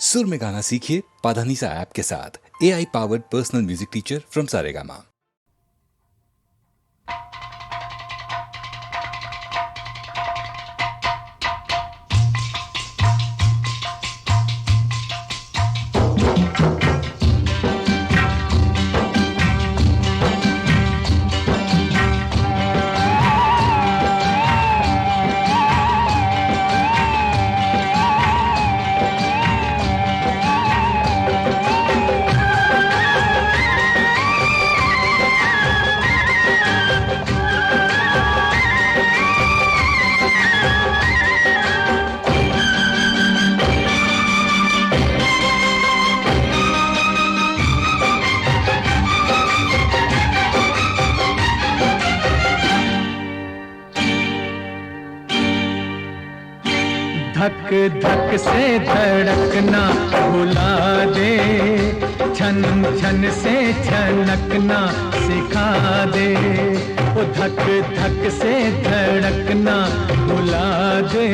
सुर में गाना सीखिए पाधानीसा ऐप के साथ। AI powered personal music teacher from Saregama. धक धक से धड़कना भुला दे, छन छन से छनकना सिखा दे। वो धक धक से धड़कना भुला दे,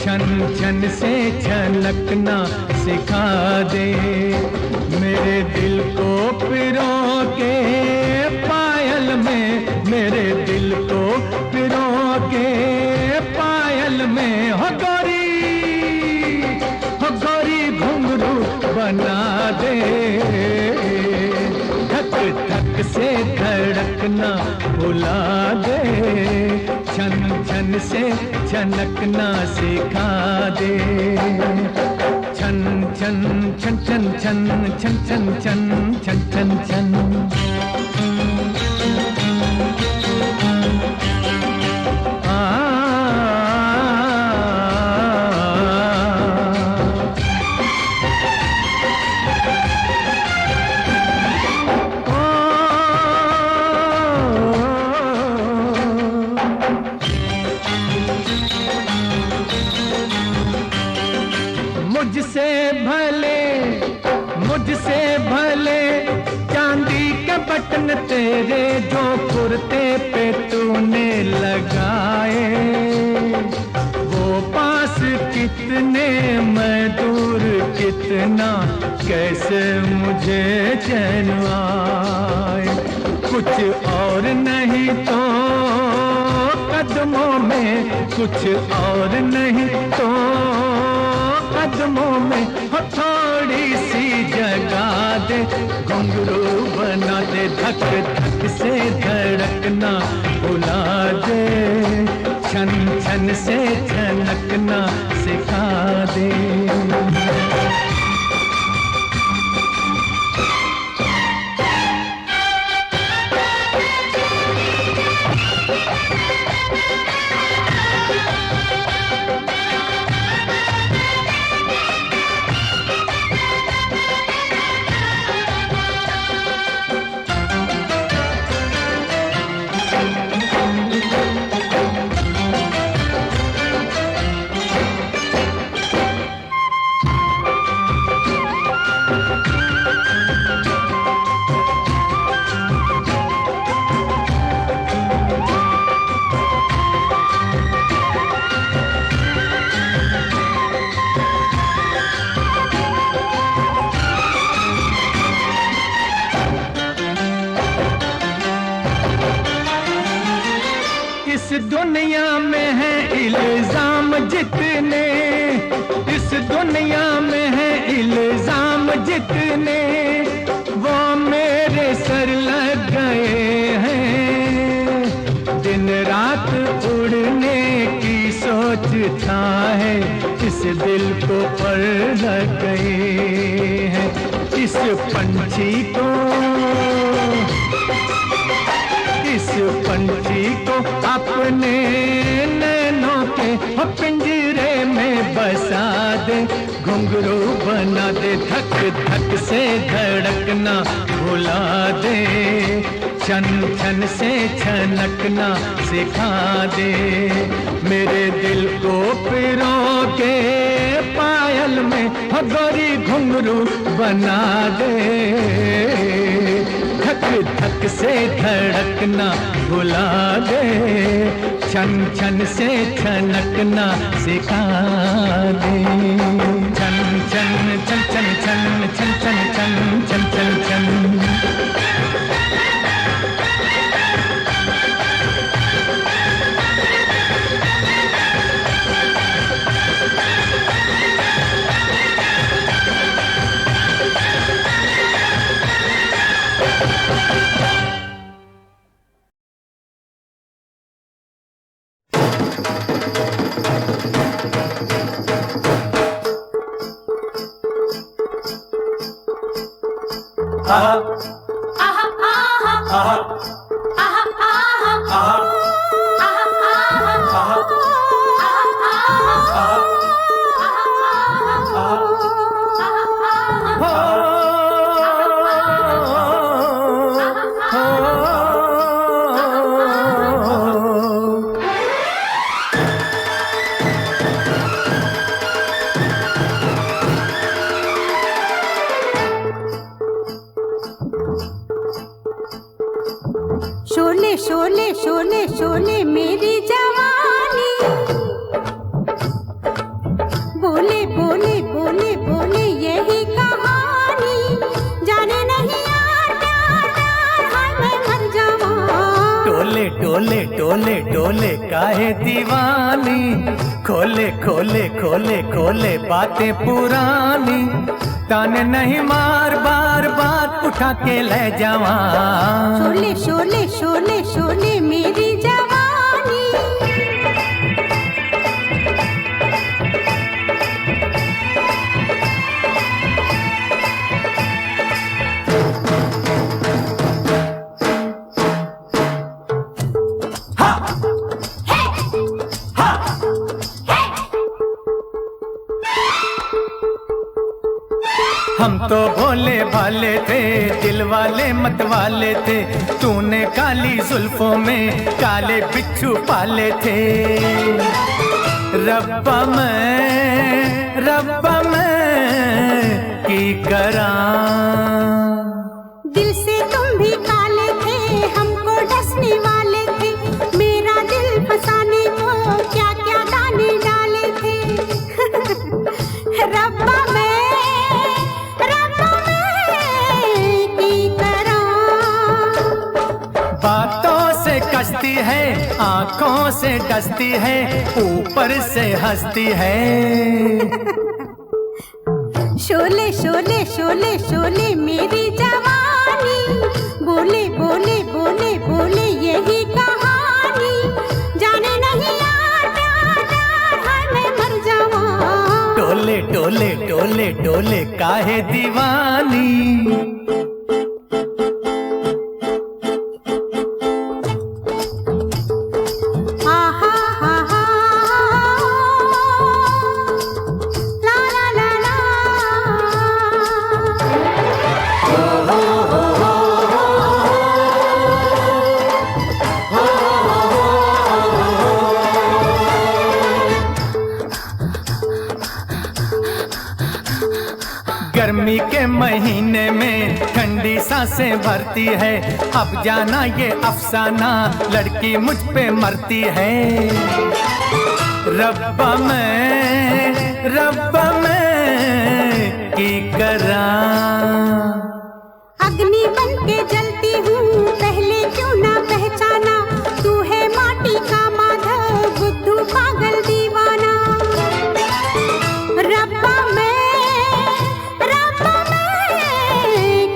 छन छन से छनकना सिखा दे। मेरे दिल को पिरो के पायल में, मेरे दिल को पिरो के पायल में हो गोरी घुंघरू बना दे। धक धक से धड़कना भुला दे, छन छन से छनकना सिखा दे। छन छन छन छन छन छन छन छन छन छन छन। मुझसे भले चांदी के बटन तेरे जो कुर्ते पे तूने लगाए, वो पास कितने मैं दूर कितना, कैसे मुझे चैन आए। कुछ और नहीं तो कदमों में, कुछ और नहीं तो कदमों में हो थोड़ी सी जगा दे। घुंघरू बना दे, धक धक से धड़कना भुला दे, छन छन से छनकना सिखा दे। इस दुनिया में है इल्जाम जितने, इस दुनिया में है इल्जाम जितने, वो मेरे सर लग गए हैं। दिन रात उड़ने की सोचता है, इस दिल को पर लग गए हैं। इस पंछी को, इस पंछी को अपने नैनों के पिंजरे में बसा दे। घुंघरू बना दे, धक धक से धड़कना भुला दे, छन छन से छनकना सिखा दे। मेरे दिल को पिरो के पायल में हो गोरी घुंघरू बना दे। धक धक से धड़कना भुला दे, छन छन से छनकना सिखा दे। छन छन शोले शोले शोले शोले मेरी जवानी, बोले बोले बोले बोले यही कहानी, जाने नहीं यार प्यार प्यार हाय मैं मर जावा। टोले टोले टोले टोले काहे दीवानी, खोले खोले खोले खोले बातें पुरानी, ताने नहीं मार बार बार उठा के ले जावा। शोले शोले शोले शोले मेरी जवानी। हम तो भोले भाले थे, दिल वाले मत वाले थे, तूने काली जुल्फों में काले बिच्छू पाले थे। रब्बा मैं की करा। दिल से तुम भी काले थे, हमको डसने वाले थे, मेरा दिल फसाने को क्या क्या दाने डाले थे। रब्बा मैं की करा। बातों से कसती है, आंखों से डसती है, ऊपर से हंसती है। शोले शोले शोले शोले मेरी जवानी, बोले बोले बोले बोले यही कहानी, जाने नहीं यार प्यार प्यार हाय मैं मर जावा। टोले टोले टोले टोले काहे दीवानी। गर्मी के महीने में ठंडी सांसें भरती है, अब जाना ये अफसाना लड़की मुझ पे मरती है। रब्बा मैं की करा। अग्नि बन के जलती हूँ, पहले क्यों ना पहचाना, तू है माटी का माधव बुद्धू पागल दीवाना। रब्बा मैं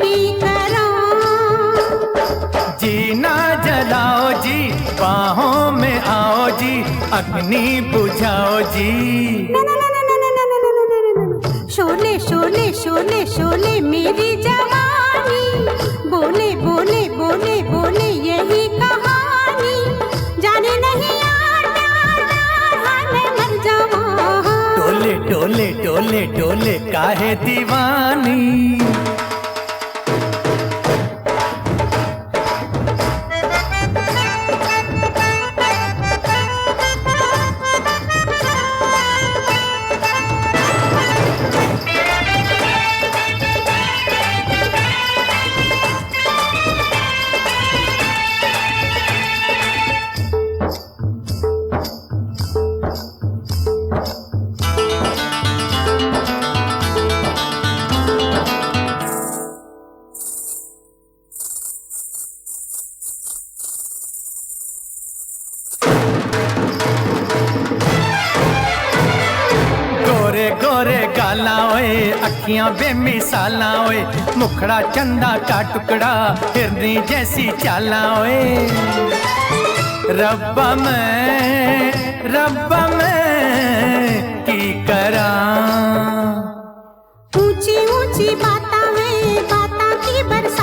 की करा। जीना जलाओ जी, बाहों में आओ जी, अग्नि बुझाओ जी। शोले शोले शोले शोले मेरी जवानी, बोले बोले बोले बोले यही कहानी, जाने नहीं यार प्यार प्यार हाय मैं मर जावा। टोले टोले टोले टोले काहे दीवानी। गोरे गाला ओए, अखियां बेमिसाला ओए, मुखड़ा चंदा का टुकड़ा, हिरनी जैसी चाला ओए। रब्बा मैं की करा। ऊंची ऊंची बाता है, बाता की बरस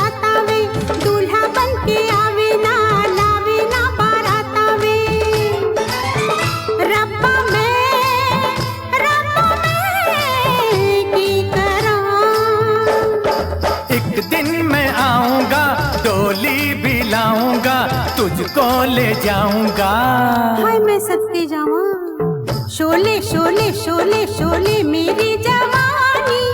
तुझको ले जाऊंगा। हाय मैं सदके जावा। शोले शोले शोले शोले मेरी जवानी,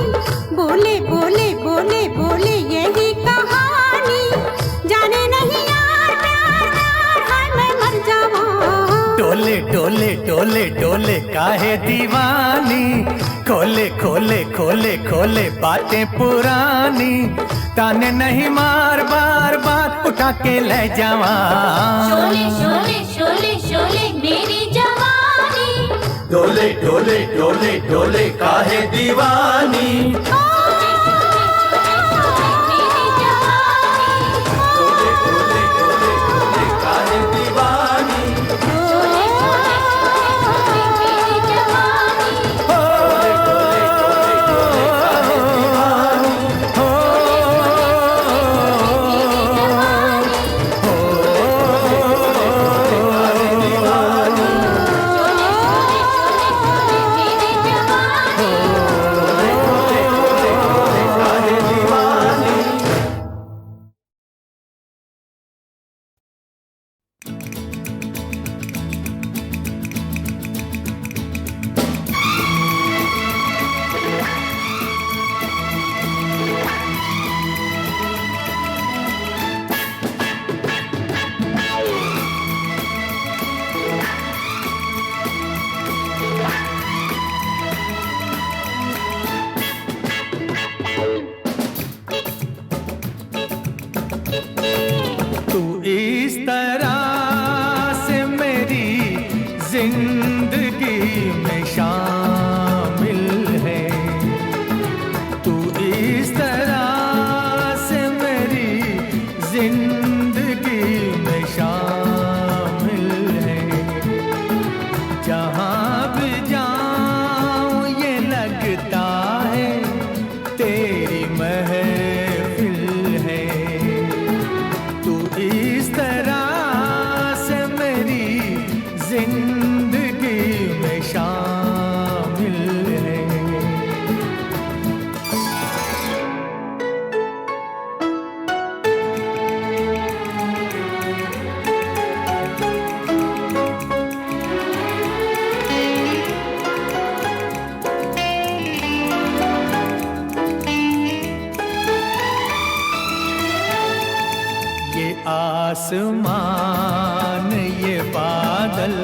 बोले बोले बोले बोले यही कहानी, जाने नहीं यार प्यार प्यार, हाय मैं मर जावा। डोले डोले डोले डोले काहे दीवानी, खोले खोले खोले खोले बातें पुरानी, ताने नहीं मार बार बार उठा के ले जावा। शोले शोले शोले शोले मेरी जवानी, डोले डोले डोले डोले काहे दीवानी, शोले शोले शोले मेरी जवानी, डोले डोले डोले डोले काहे दीवानी, शोले शोले शोले मेरी जवानी, डोले डोले डोले डोले काहे दीवानी, मेरी जवानी। तू इस तरह से मेरी जिंदगी में शामिल है, तू इस तरह से मेरी जिंदगी में शामिल है, जहाँ भी जाऊँ ये लगता है तेरी महफिल है, तू इस तरह से मेरी जिंदगी में शामिल है। ये आसमान ये बादल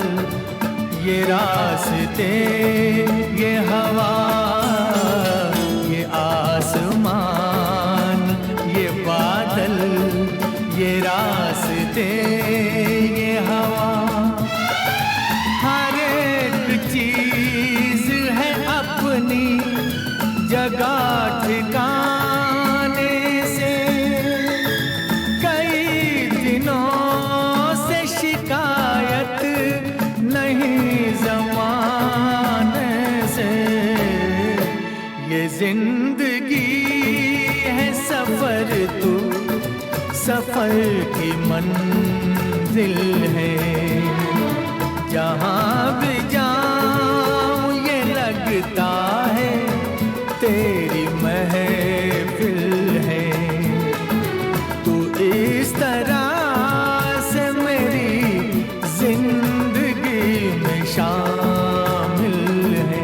ये रास्ते ये हवा, ये आसमान ये बादल ये रास्ते ये हवा, हर एक चीज है अपनी जगह ठिकाने से, कई दिनों से शिकायत नहीं ज़माने से, ये जिंदगी है सफर, तू सफर की मंजिल है, जहाँ भी जाऊँ ये लगता है तेरी महफिल है, तू इस तरह से मेरी जिंदगी में शामिल है।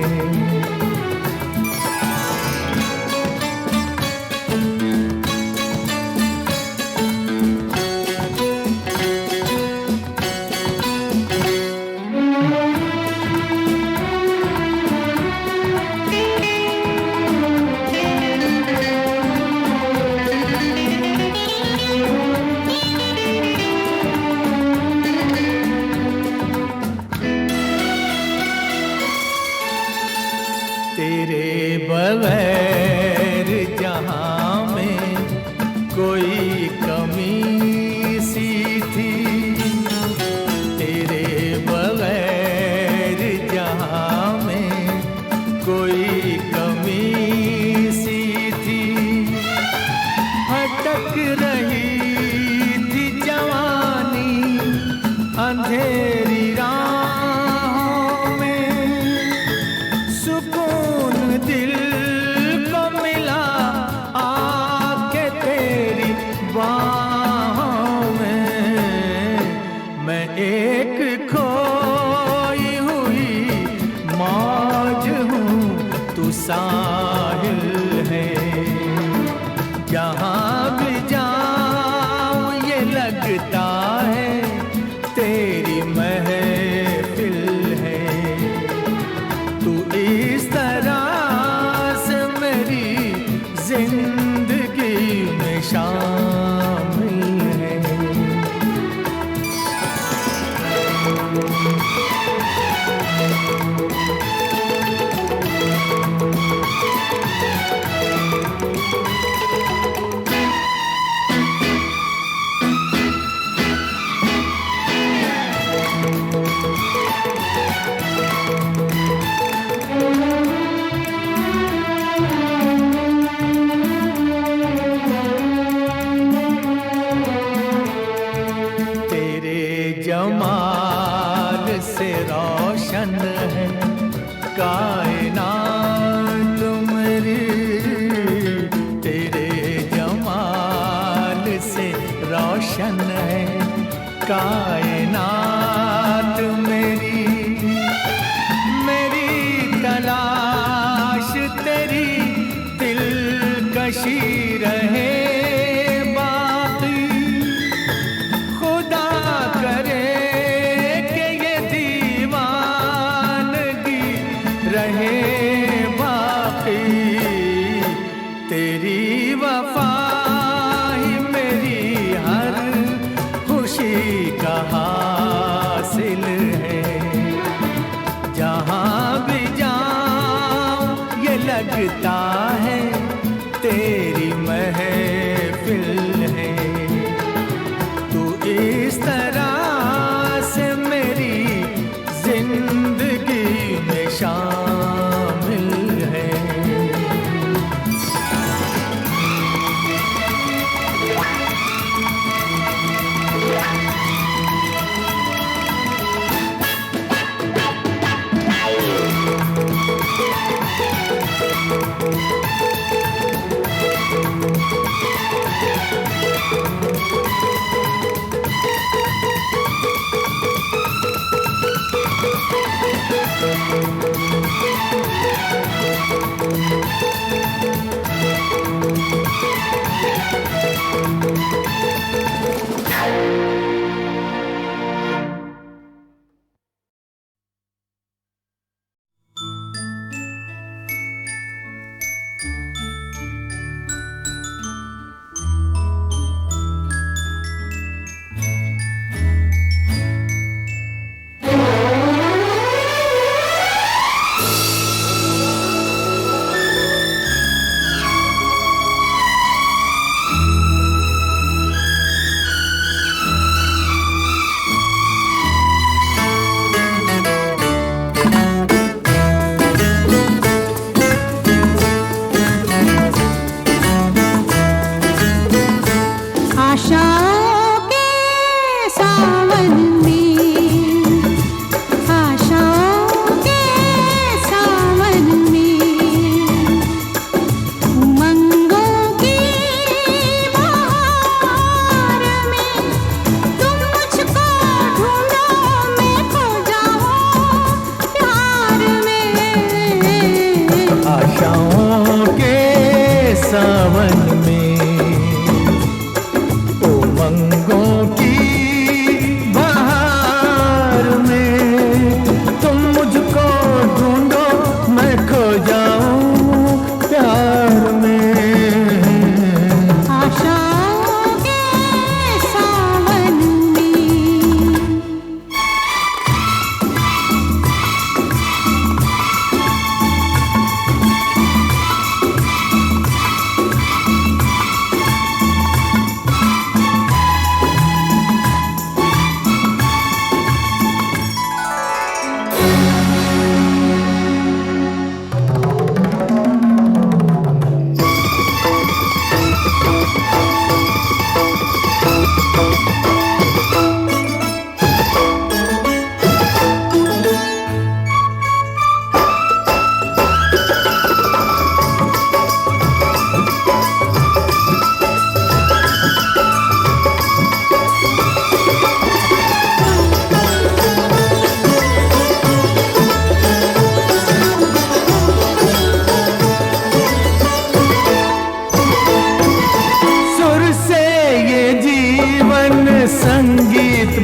तेरे बगैर जहाँ में कोई कमी सी थी, तेरे बगैर जहाँ में कोई कमी सी थी, भटक रही थी जवानी अंधेरी राहों में, सुकून दिल जिंदगी में शामिल है। जमाल से रोशन है कायनात मेरी, तेरे जमाल से रोशन है कायनात मेरी। मेरी तलाश तेरी दिलकशी रहे हासिल है। जहाँ भी जाऊं ये लगता है तेरी महफिल है। तू इस तरह से मेरी जिंदगी में शामिल है।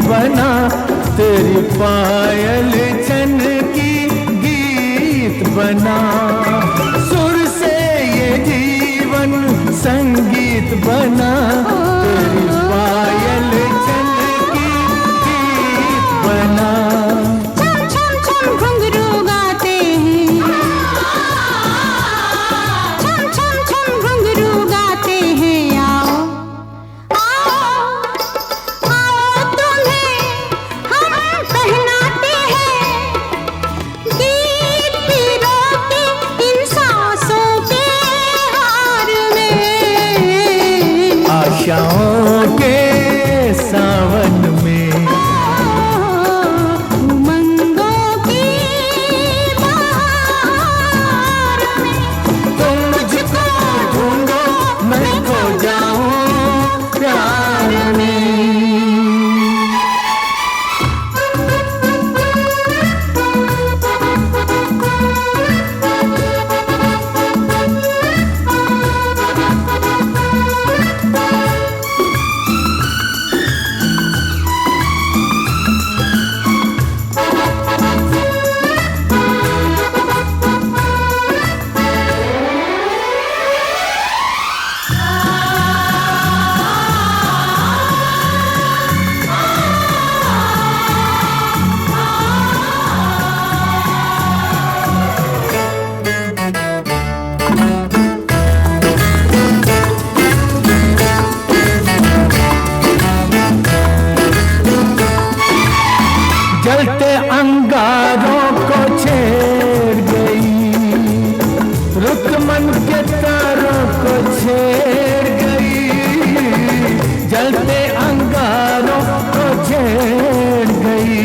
बना तेरी पायल चन की गीत बना। सुर से ये जीवन आशाओं के सावन में उमंगों की बहार में तुम मुझको ढूंढो मैं खो जाऊं प्यार में। जलते अंगारों को छेड़ गई, रुत मन के तारों को छेड़ गई। जलते अंगारों को छेड़ गई,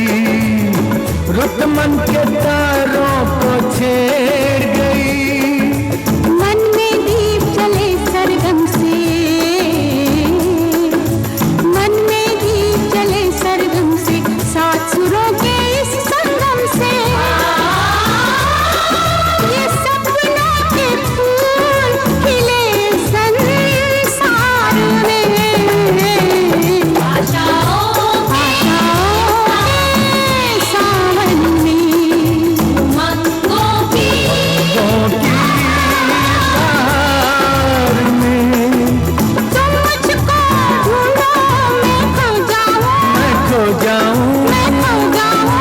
रुत मन के तारों को छेड़ गई। मन में दीप जले सरगम से, मन में दीप जले सरगम से, सात सुरों के इस संगम से ये सपनों के फूल खिले संसार में। आशाओं के सावन में उमंगों की बहार में तुम मुझको ढूंढो मैं खो जाऊं, मैं खो जाऊं मैं खो जाऊं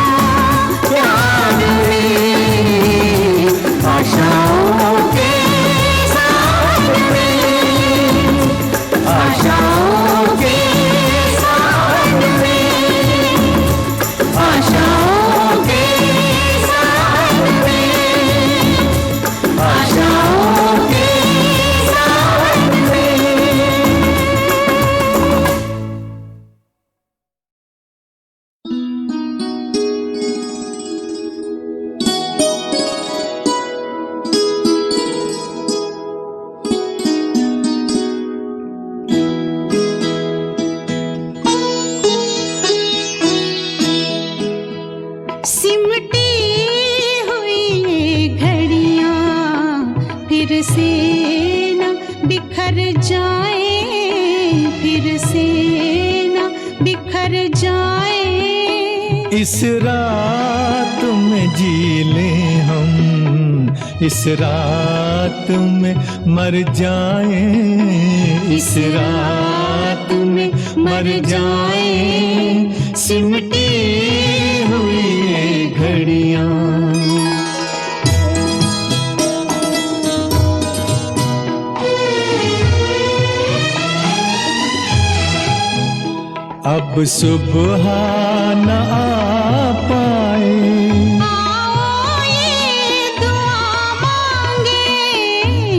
प्यार में। आशाओं के सावन में, आशाओं के सावन में, आशाओं के सावन में, आशाओं के सावन में। सिमटी हुई ये घड़ियां फिर से न बिखर जाए, फिर से न बिखर जाए। इस रात में जी लें हम, इस रात में मर जाएं, इस रात में मर जाएं। सिमटी हुई ये घड़ियां अब सुबह न आ पाए। आओ ये दुआ मांगे,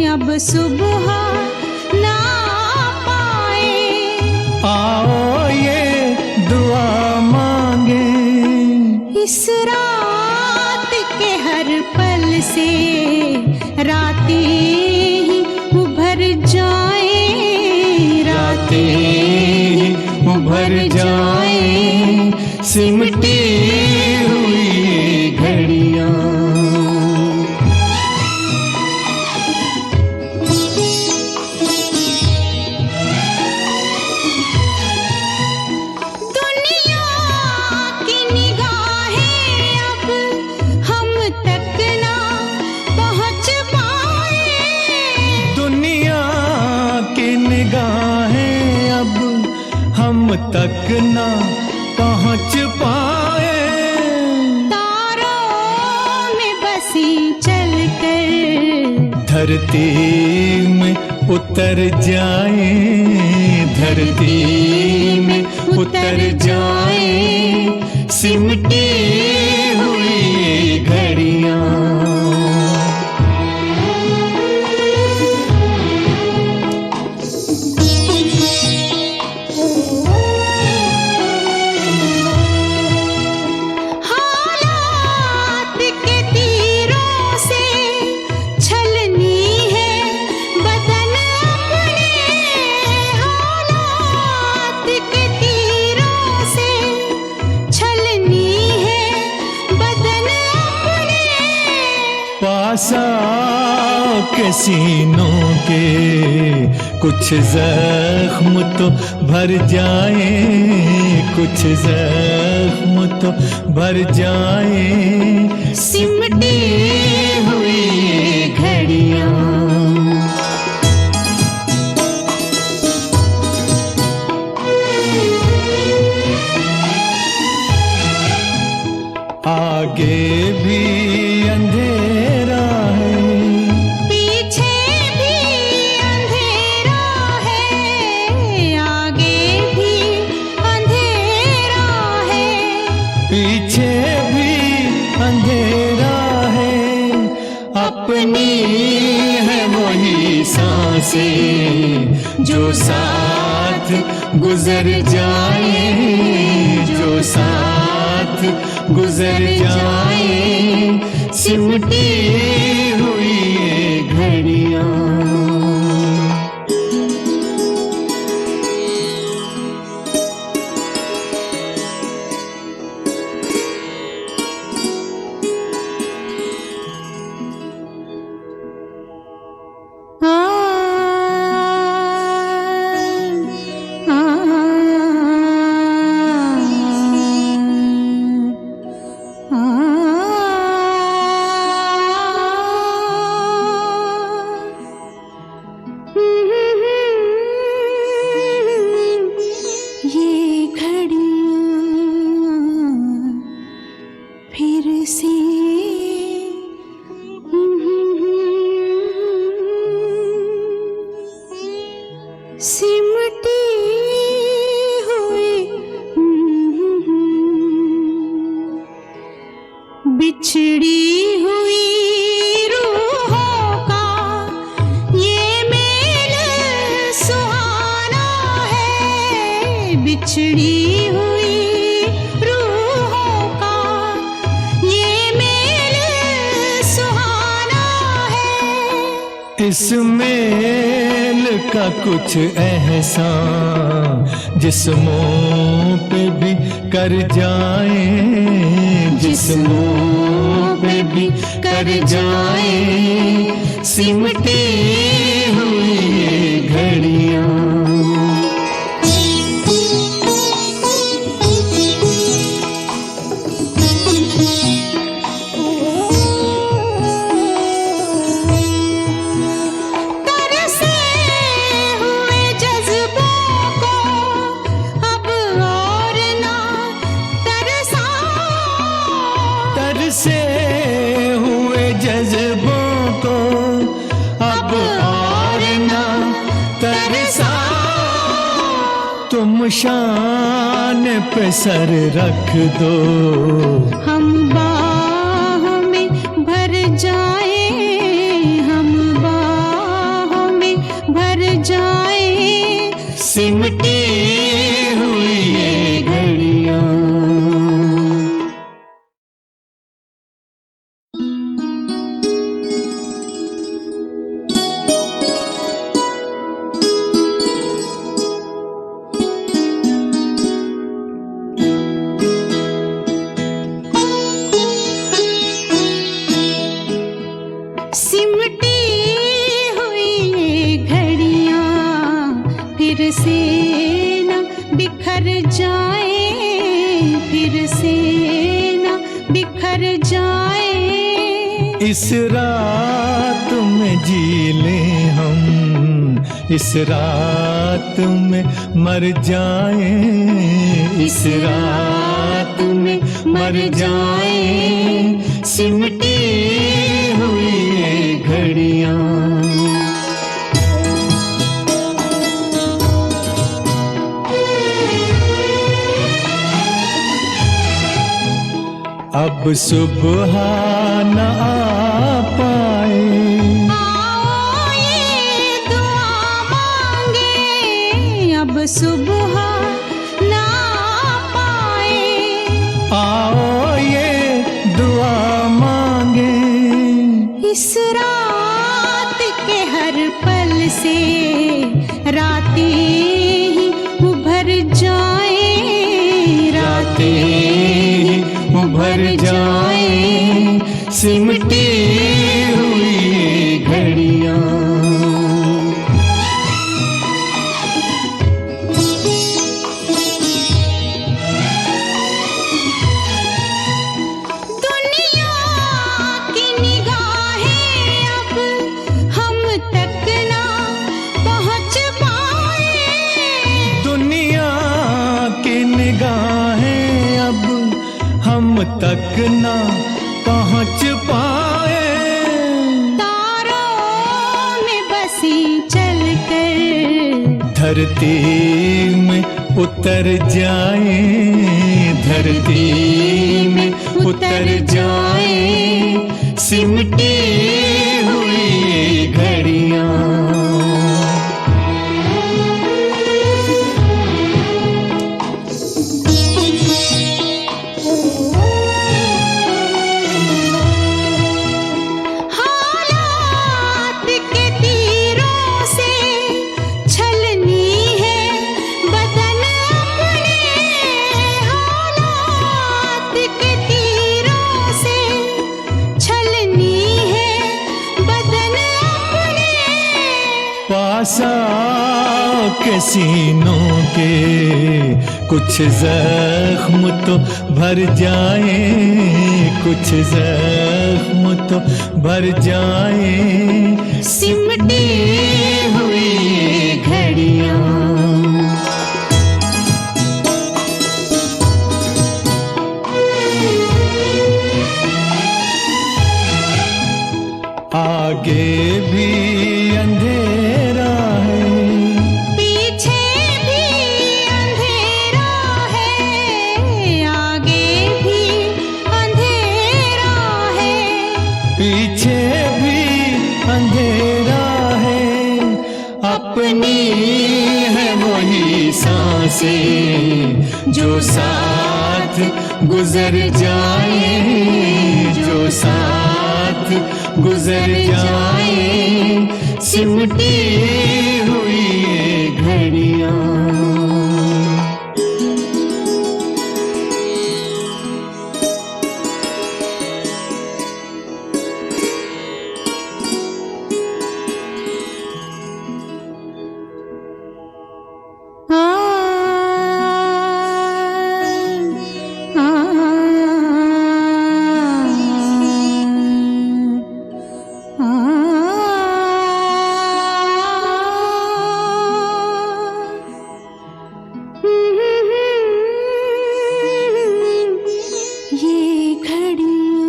अब सुबह ना पाए। आओ ये दुआ मांगे, इस रात के हर पल से रातें ही उभर जाए, रातें उभर जाए। सिमटी हुई ये घड़ियां दुनिया की निगाहें अब हम तक ना पहुंच पाए। दुनिया की निगाहें अब हम तक ना पहुंच पाए। तारों में बसी चलकर धरती में उतर जाए, धरती में उतर जाए। सिमटी हुई ये घड़ियां के सीनों के कुछ जख्म तो भर जाए, कुछ जख्म तो भर जाए। सिमटी हुई घड़ियां आगे भी अंधेरा है, पीछे भी अंधेरा है, आगे भी अंधेरा है, पीछे भी अंधेरा है। अपनी है वही सांसें जो साथ गुजर जाए, जो साथ गुजर जाए। सिमटी हुई ये घड़ियां सिमटी हुई बिछड़ी हुई रूहों का ये मेल सुहाना है, बिछड़ी हुई रूहों का ये मेल सुहाना है। इस मेल का कुछ एहसान जिस्मों पे भी कर जाए, जिस्मों पे भी कर जाए। सिमटी हुई ये घड़ियां से हुए जज्बों को अब और ना तरसा। तुम शान पे सर रख दो, हम बाहों में भर जाए, हम बाहों में भर जाए। सिमटी हुई ये घड़ियां सिमटी हुई ये घड़ियां फिर से न बिखर जाए, फिर से न बिखर जाए। इस रात में जी लें हम, इस रात में मर जाए, इस रात में मर जाए। सिमटी हुई ये घड़ियां अब सुबह न आ पाए। आओ ये दुआ मांगे, अब सुबह ना पाए। आओ ये दुआ मांगे, इस रात के हर पल से रातें ही उभर जाए, रातें उभर जाए। सिमटी हुई तक ना पहुँच पाए, तारों में बसी चलकर धरती में उतर जाए, धरती में उतर जाए, सिमटी हुई घड़ियां। हालात के तीरों से छलनी है बदन अपने, हालात के तीरों से छलनी है बदन अपने। पास आओ के सीनों के कुछ जख्म तो भर जाए, कुछ जख्म तो भर जाए, सिमटी हुई घड़ियां। आगे भी अंधेरा है, पीछे भी अंधेरा है, आगे भी अंधेरा है, पीछे भी अंधेरा है, अपनी है वही सांसें जो साथ गुजर जाए, जो साथ गुजर जाए, सिमटी हुई ये घड़ियां। ये घड़ियां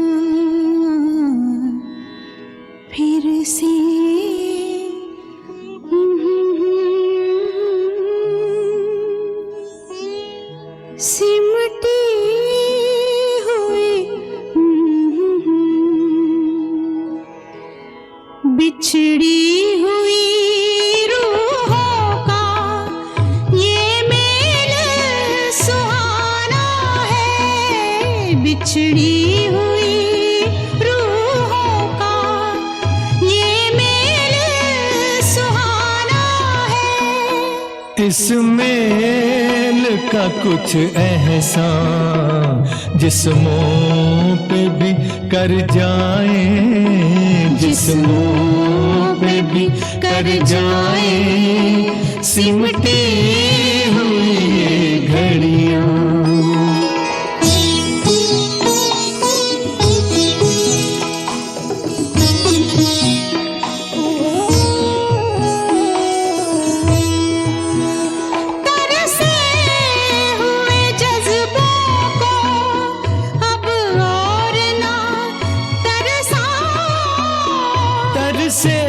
फिर से सिमटी हुई, बिछड़ी हुई रूहों का ये मेल सुहाना है, बिछड़ी हुई रूहों का ये मेल सुहाना है। इस मेल का कुछ एहसान जिस्मों पे भी कर जाए, जिस्मों पे भी कर जाए, सिमटी हुई ये घड़ियां। तरसे हुए जज्बों को अब और ना तरसा, तरसे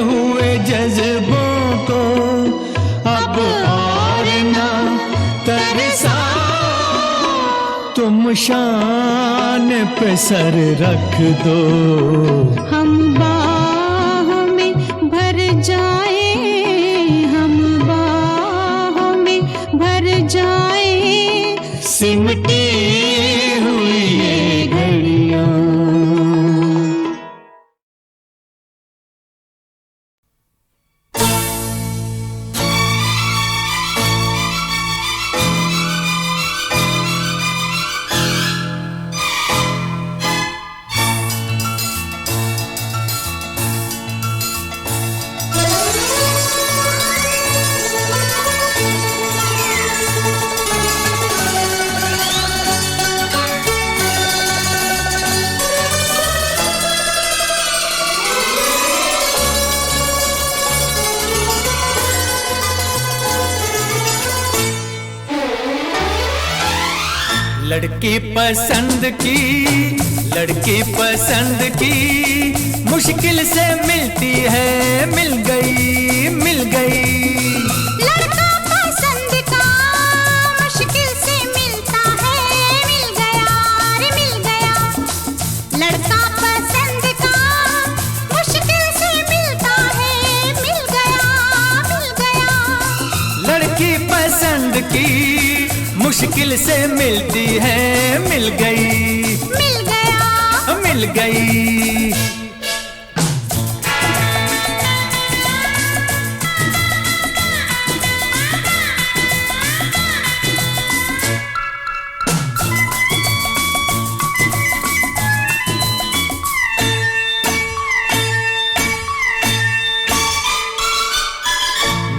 हुए जज्बों को अब और ना तरसा, तुम शान पे सर रख दो, हम बाहों में भर जाए, हम बाहों में भर जाए, सिमटी हुई ये घड़ियां। लड़की पसंद की, लड़की पसंद की, मुश्किल से मिलती है, मिल गई, मिल गई। लड़का पसंद का मुश्किल से मिलता है, मिल गया रे मिल गया। लड़का पसंद का मुश्किल से मिलता है, मिल गया, मिल गया। लड़की पसंद की मुश्किल से मिलती है, मिल गई, मिल गया, मिल गई।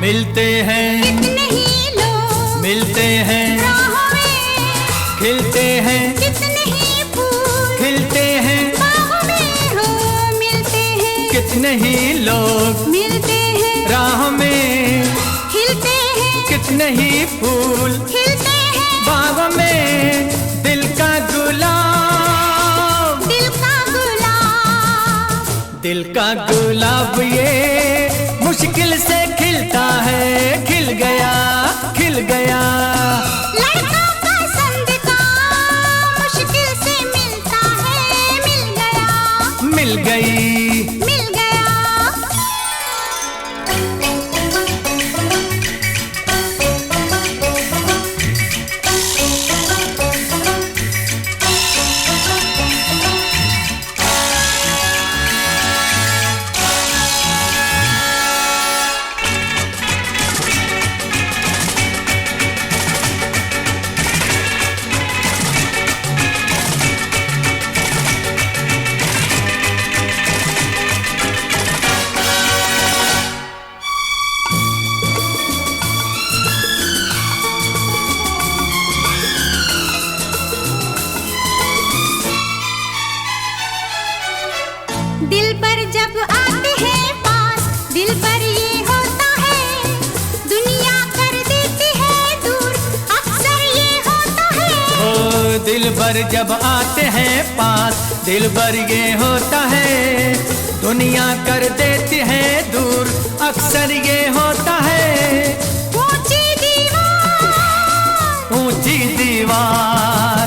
मिलते हैं, कितने ही लोग मिलते हैं, राहों में, खिलते हैं, कितने ही फूल खिलते हैं, बाहों में हो, मिलते हैं, कितने ही लोग मिलते हैं, राह में, खिलते हैं, कितने ही फूल खिलते हैं, बाग में। दिल का गुलाब, दिल का गुलाब, दिल का गुलाब ये मुश्किल से खिलता है, खिल गया, खिल गया। लड़का पसंद का मुश्किल से मिलता है, मिल गया, मिल गई, मिल गया। दिल पर जब आते हैं पास, दिल पर ये होता है, दुनिया कर देती है दूर, अक्सर ये होता है। ओ दिल भर जब आते हैं पास, दिल भर ये होता है, दुनिया कर देती है दूर, अक्सर ये होता है। ऊंची दीवार, ऊंची दीवार,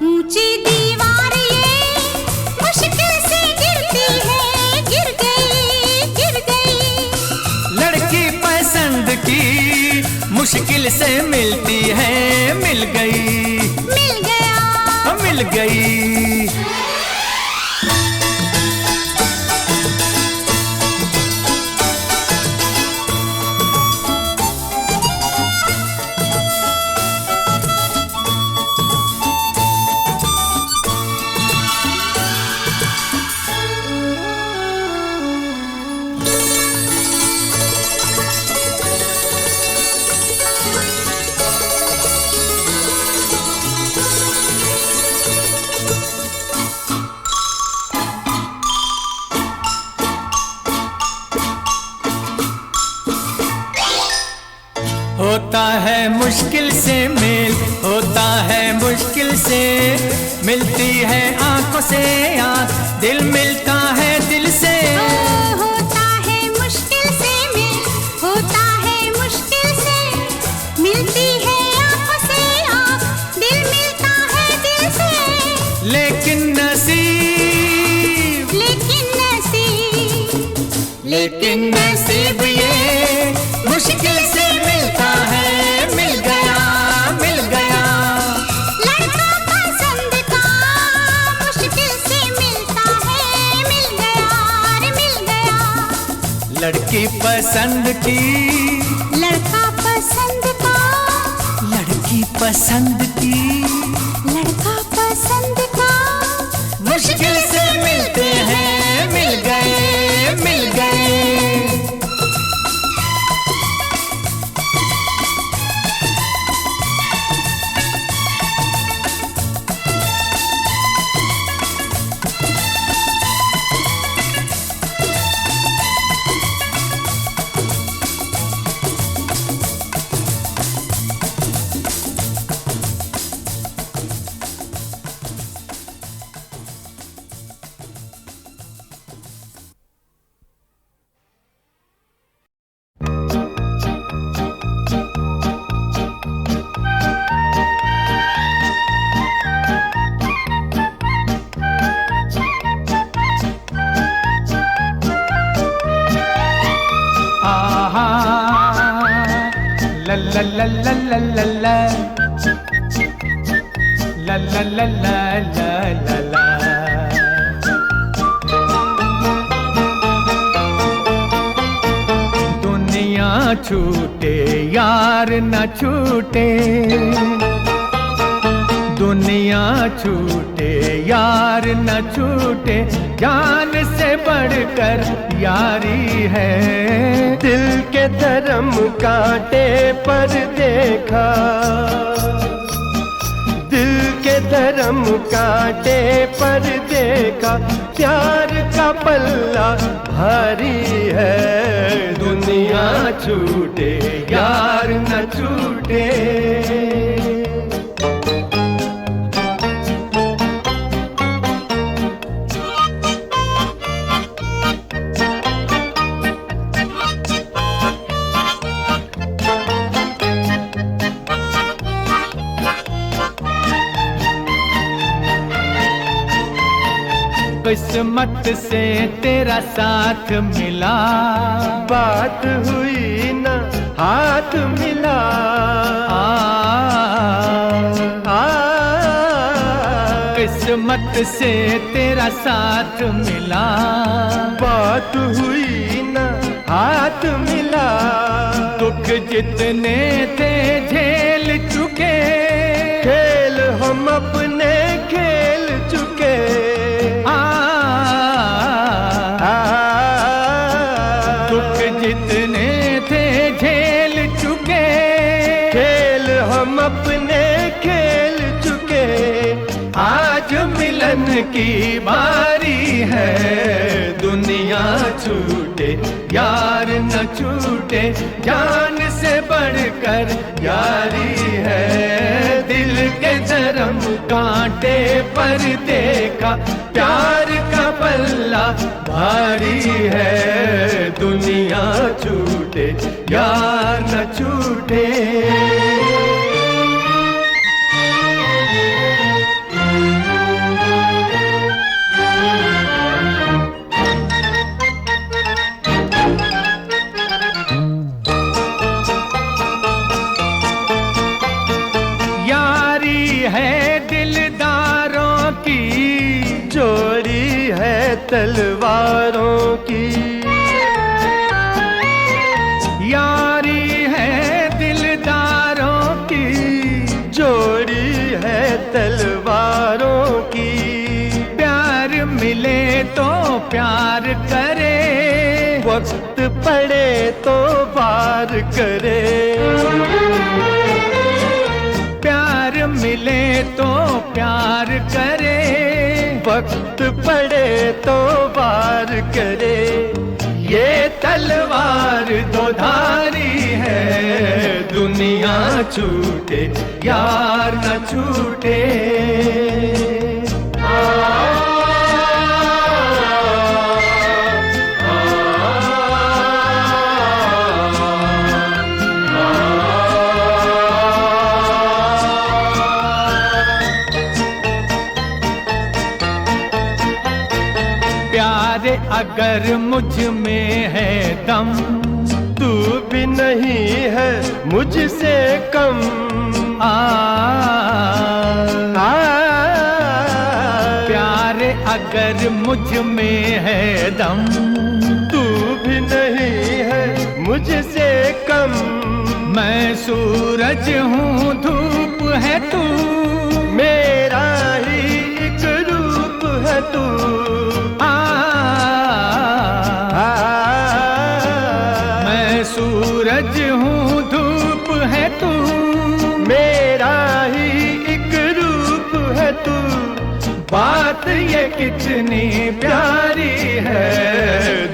ऊंची दीवार ये मुश्किल से गिरती है, गिर गई, गिर गई। लड़की पसंद की मुश्किल से मिलती है, मिल गई, मिल गया, मिल गई। होता है मुश्किल से मेल, होता है मुश्किल से, मिलती है आंखों से आंख, दिल मिलता है दिल से। होता है मुश्किल से मेल, होता है मुश्किल से, मिलती है आंखों से आंख, दिल मिलता है दिल से। लेकिन नसीब, लेकिन नसीब, लेकिन नसीब ये मुश्किल से मिलता है, मिल गया, मिल गया। लड़का पसंद का मुश्किल से मिलता है, मिल गया रे मिल गया। लड़की पसंद की, लड़का पसंद का, लड़की पसंद की, लड़का पसंद का मुश्किल से मिलते हैं, मिल गए, मिल गए। आहा ला ला ला ला ला ला ला ला ला ला ला ला ला। दुनिया छूटे यार न छूटे, दुनिया छूटे यार न छूटे, जान से बढ़कर यारी है। दिल के धर्म कांटे पर देखा, दिल के धर्म कांटे पर देखा, प्यार का पल्ला भारी है। दुनिया छूटे यार न छूटे। किस्मत से तेरा साथ मिला, बात हुई ना हाथ मिला। किस्मत से तेरा साथ मिला, बात हुई ना हाथ मिला। दुख जितने थे झेल चुके, खेल हम अपने खेल चुके। दुख जितने थे झेल चुके, खेल हम अपने खेल चुके। आज मिलन की बारी है। दुनिया छूटे यार न छूटे, जान से बढ़कर यारी है। दिल के धर्म कांटे पर देखा, प्यार का पल्ला भारी है। दुनिया छूटे यार न छूटे। जोड़ी है तलवारों की, यारी है दिलदारों की। जोड़ी है तलवारों की। प्यार मिले तो प्यार करे, वक्त पड़े तो वार करे। प्यार मिले तो प्यार करे, वक्त पड़े तो वार करे। ये तलवार दो धारी है। दुनिया छूटे यार न छूटे। अगर मुझ में है दम, तू भी नहीं है मुझसे कम। प्यारे अगर मुझ में है दम, तू भी नहीं है मुझसे कम। मैं सूरज हूँ धूप है तू, मेरा ही एक रूप है तू। सूरज हूँ धूप है तू, मेरा ही एक रूप है तू। बात ये कितनी प्यारी है।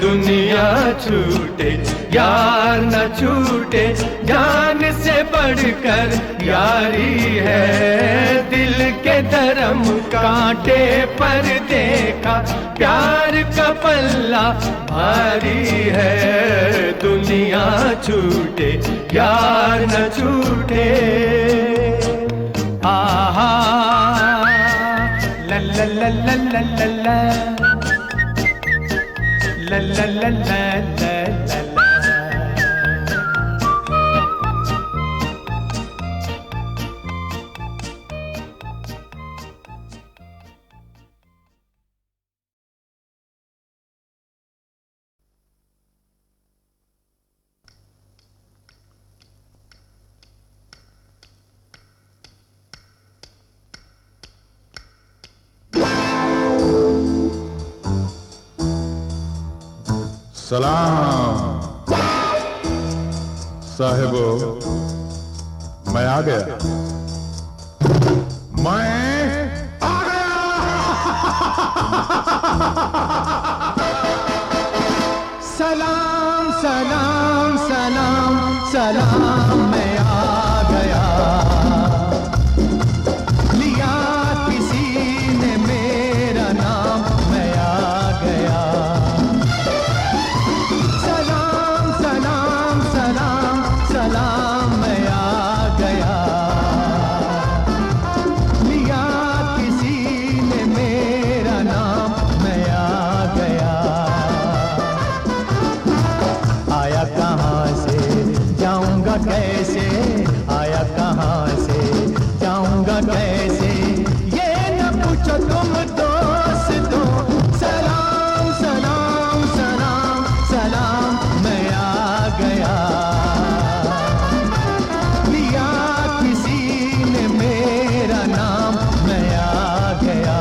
दुनिया छूटे यार न छूटे, जान से बढ़कर यारी है। दिल के धर्म कांटे पर देखा, प्यार का पल्ला भारी है। दुनिया छूटे यार न छूटे। आहा ला ला ला ला ला ला ला ला ला ला ला ला ला। सलाम साहिबो, मैं आ गया, मैं आ सलाम सलाम सलाम सलाम, मैं आ गया। लिया किसी ने मेरा नाम, मैं आ गया। सलाम सलाम सलाम सलाम, मैं आ गया। लिया किसी ने मेरा नाम, मैं आ गया। आया कहाँ से, जाऊंगा कैसे, आया कहाँ से, जाऊंगा कैसे, ये न पूछो तुम दोस्तों। सलाम सलाम सलाम सलाम, मैं आ गया। लिया किसी ने मेरा नाम, मैं आ गया।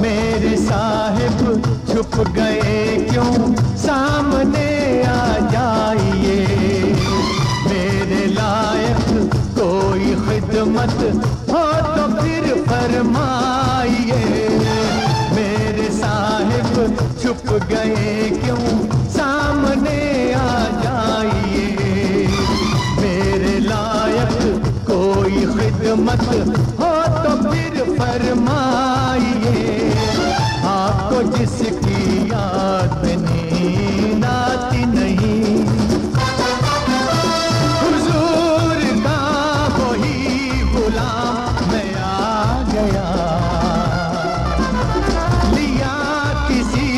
मेरे साहिब छुप गए क्यों, सामने आ जाइए। मेरे लायक कोई खिदमत हो तो फिर फरमाइए। मेरे साहिब छुप गए क्यों, सामने आ जाइए। मेरे लायक कोई खिदमत हो तो फिर फरमाइए। आपको जिसकी याद में नींद आती नहीं, हुजूर का वही गुलाम, मैं आ गया। लिया किसी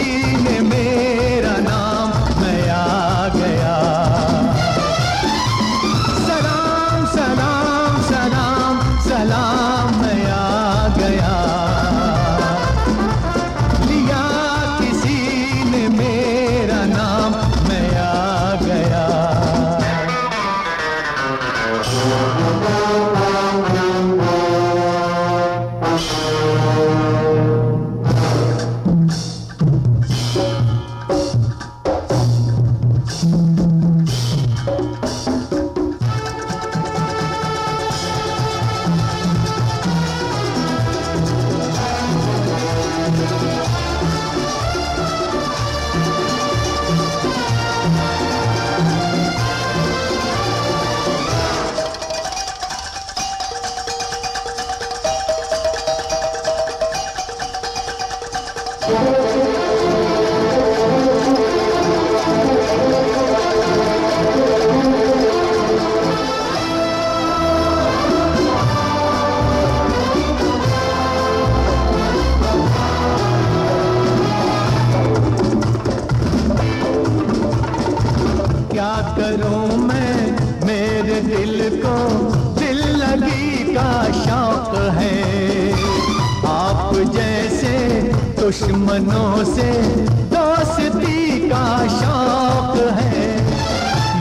ने मेरा नाम, मैं आ गया। सलाम सलाम सलाम सलाम, मैं आ गया। लिया किसी ने मेरा नाम, मैं आ गया। क्या करूं मैं, मेरे दिल को दिल लगी का शौक है। आप जैसे दुश्मनों से दोस्ती का शौक है।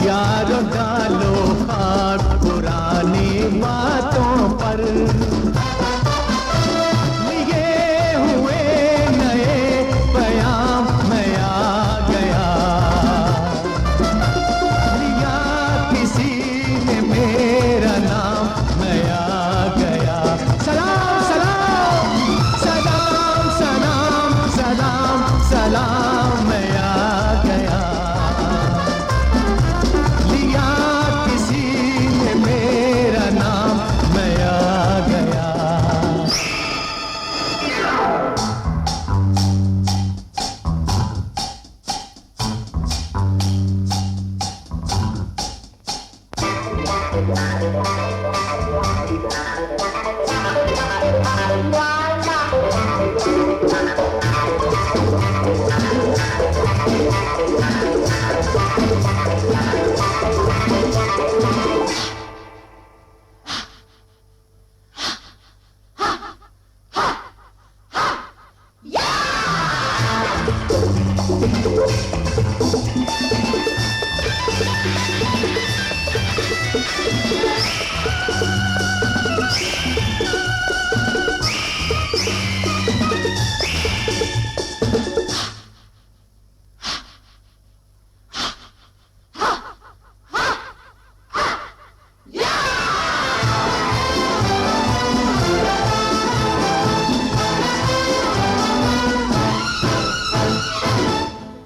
यारो डालो खाक पुरानी बातों पर, लिए हुए नए प्याम, मैं आ गया। लिया किसी ने मेरा नाम, मैं आ गया। सलाम सलाम सलाम सलाम सलाम सलाम,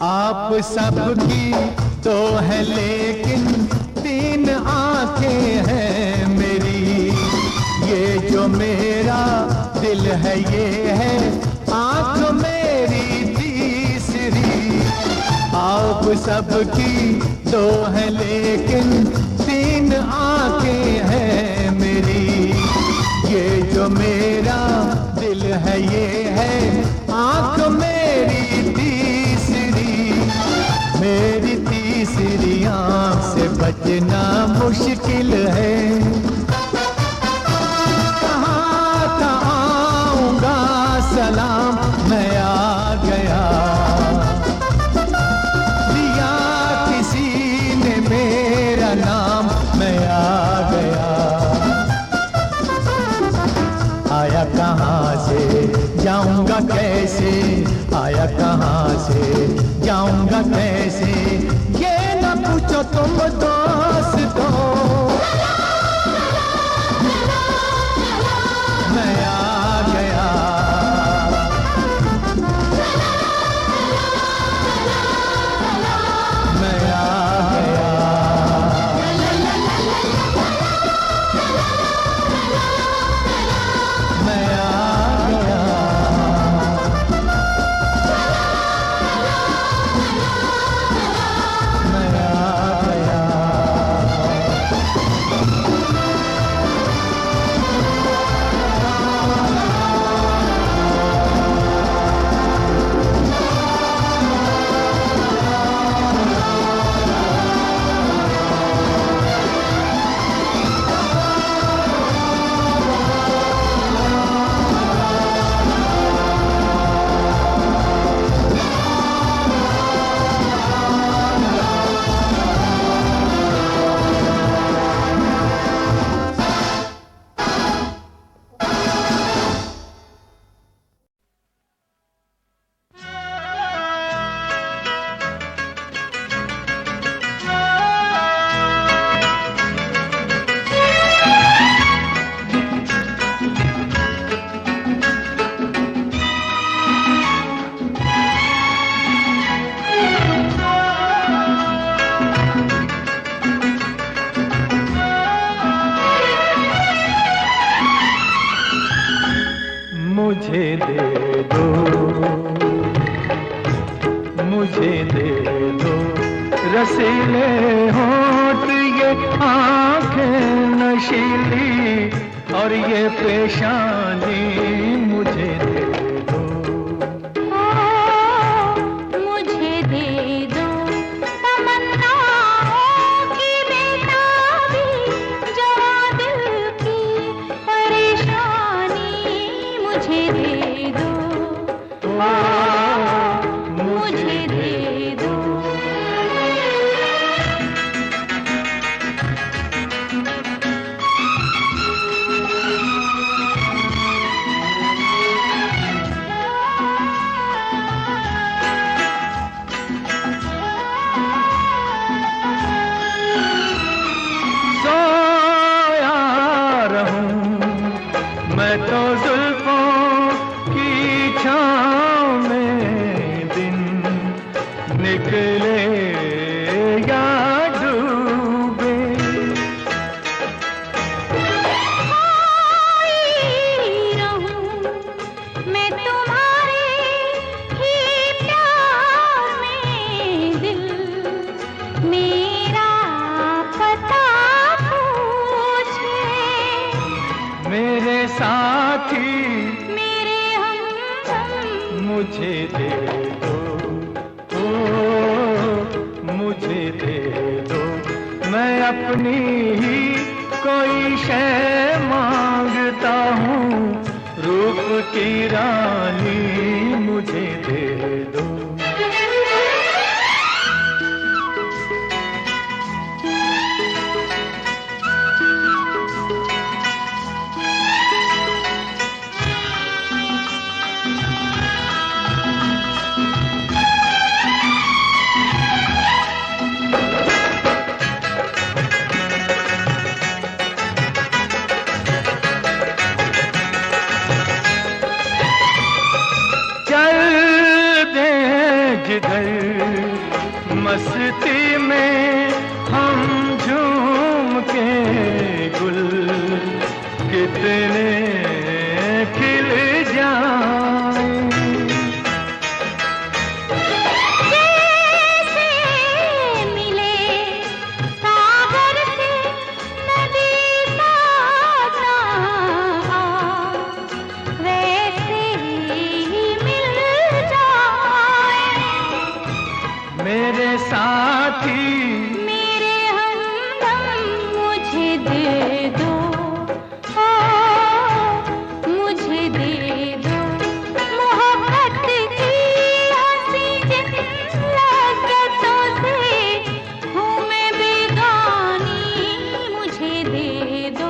आप सबकी तो है लेकिन तीन आंखें हैं मेरी, ये जो मेरा दिल है ये है आंख मेरी तीसरी। आप सबकी तो है लेकिन तीन आंखें हैं मेरी, ये जो मेरा दिल है ये है आंख मेरी तीसरी। मेरी तीसरी आंख से बचना मुश्किल है। कहाँ था आऊंगा सलाम, मैं आ गया। दिया किसी ने मेरा नाम, मैं आ गया। आया कहाँ से जाऊंगा कैसे, आया कहाँ से जाऊंगा कैसे, ये न पूछो तुम दोस्तों। मैं आ गया। मैं आ गया। मैं आ गया। मुझे दे दो, मुझे दे दो रसीले होंठ, ये आंखें नशीली और ये पेशानी, मुझे दे दो। मुझे दे दो तमन्नाओं की बेताबी, जवां दिल की परेशानी, मुझे दे दो। मुझे दे दो। मेरे साथी मेरे हमदम मुझे दे दो, ओ मुझे दे दो। मैं अपनी ही कोई शय मांगता हूँ, रूप की रानी मुझे दे दो। जिधर मस्ती में हम झूम के गुल कितने खिल जाएं। जैसे मिले सागर से नदी ताजा, वैसे ही मिल जाए। मेरे साथी मेरे हमदम मुझे दे दो, ओ मुझे दे दो। मोहब्बत की हंसी जिन लज़्ज़तों से हूँ मैं बेगानी, मुझे दे दो।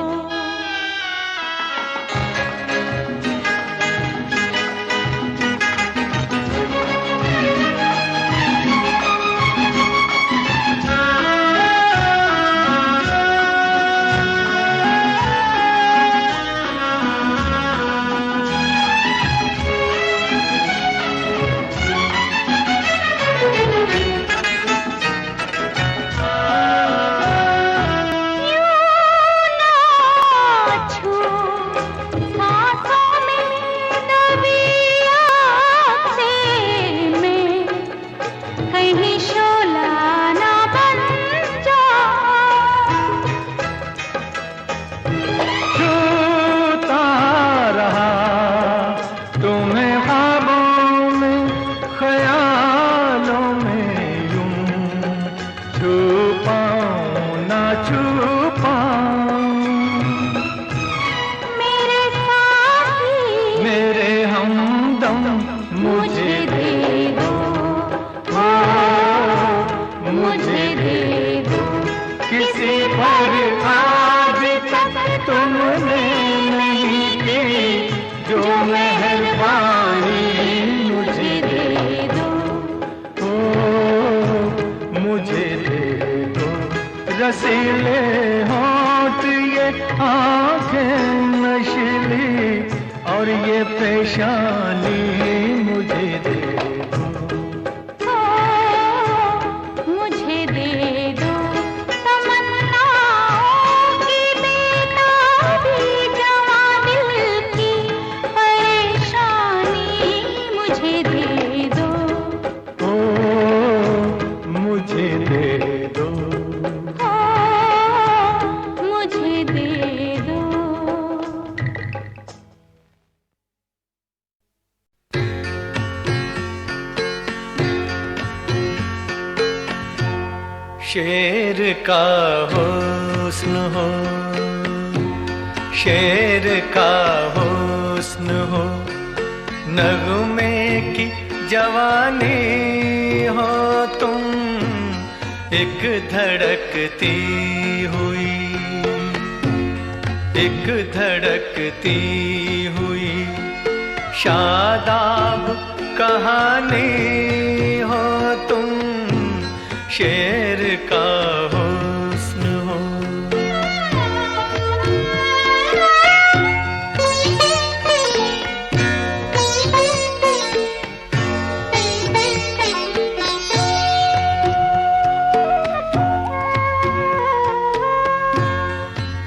मुझे दे दो, मुझे दे दो। किसी पर आज तक तुमने नहीं की जो मेहरबानी, मुझे दे दो, मुझे दे दो। रसीले होंठ ये आंखें नशीली और ये पेशानी, मुझे दे दो, मुझे दे दो। तमन्नाओं की बेताबी, जवां दिल की परेशानी, मुझे दे दो, मुझे दे दो, मुझे दे दो। शेर का हुस्न हो, शेर का हुस्न हो, नगमे की जवानी हो तुम, एक धड़कती हुई, एक धड़कती हुई शादाब कहानी हो तुम, शेर का हुस्न हो।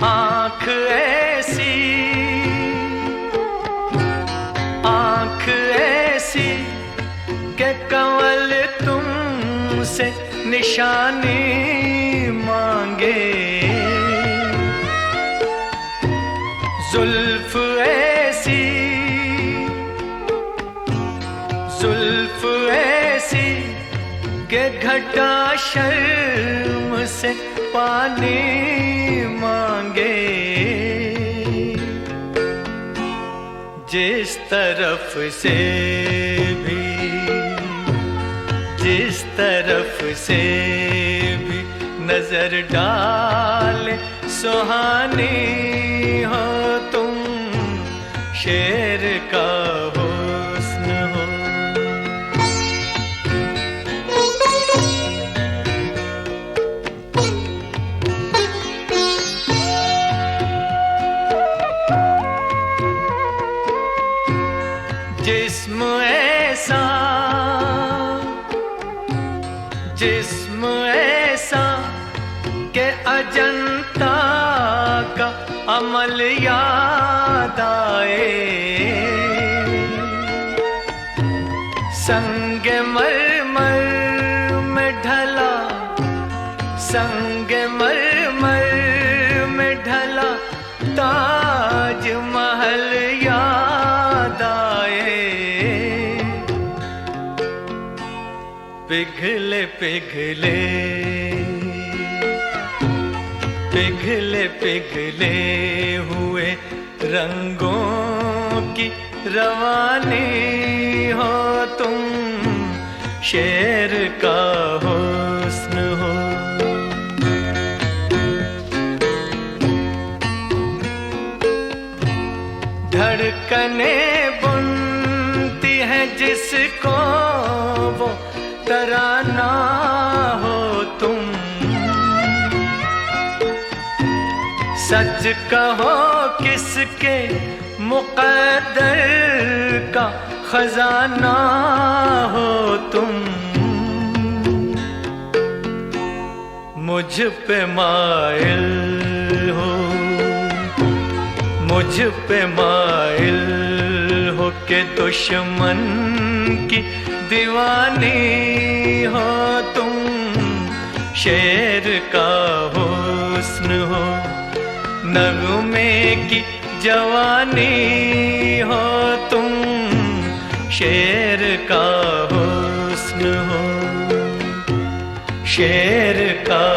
आँख ऐसी, आँख ऐसी के कंवल तुमसे निशानी मांगे, जुल्फ के घटा शर्म से पानी मांगे, जिस तरफ से भी नजर डाले सुहानी हो तुम, शेर का हुस्न हो। जिस्म ऐसा के अजंता का अमल याद आए, संग मरमर में ढला, संग मरमर में ढला ताज महल याद आए। पिघले पिघले पिघले पिघले हुए रंगों की रवानी हो तुम, शेर का हुस्न हो। धड़कने बुनती है जिसको वो तराना हो तुम, सच कहो किसके मुक़द्दर का खजाना हो तुम। मुझ पे माइल हो, मुझ पे माइल हो के दुश्मन की दीवानी हो तुम, शेर का हुस्न हो। नगमे की जवानी हो तुम, शेर का हुस्न हो, शेर का